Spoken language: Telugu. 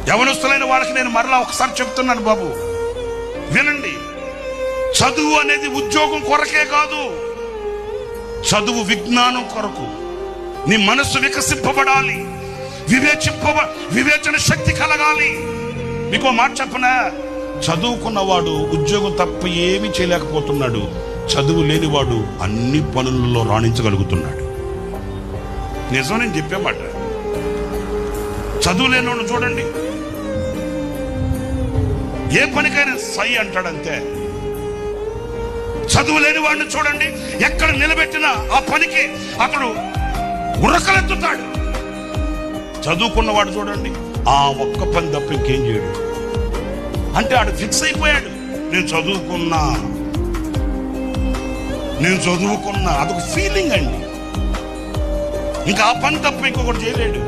యవనస్తులైన వాళ్ళకి నేను మరలా ఒకసారి చెప్తున్నాను బాబు, వినండి. చదువు అనేది ఉద్యోగం కొరకే కాదు, చదువు విజ్ఞానం కొరకు. నీ మనస్సు వికసింపబడాలి, వివేచన శక్తి కలగాలి. మీకు మాట చెప్పనా, చదువుకున్నవాడు ఉద్యోగం తప్ప ఏమీ చేయలేకపోతున్నాడు, చదువు లేనివాడు అన్ని పనులలో రాణించగలుగుతున్నాడు. నిజం నేను చెప్పే మాట. చదువు లేనివాడు చూడండి, ఏ పనికైనా సై అంటాడంతే. చదువు లేని వాడిని చూడండి, ఎక్కడ నిలబెట్టినా ఆ పనికి అతడు ఉరకలెత్తుతాడు. చదువుకున్నవాడు చూడండి, ఆ ఒక్క పని తప్ప ఇంకేం చేయడు. అంటే ఆడు ఫిక్స్ అయిపోయాడు, నేను చదువుకున్నా, అదొక ఫీలింగ్ అండి. ఇంకా ఆ పని తప్ప ఇంకొకటి చేయలేడు.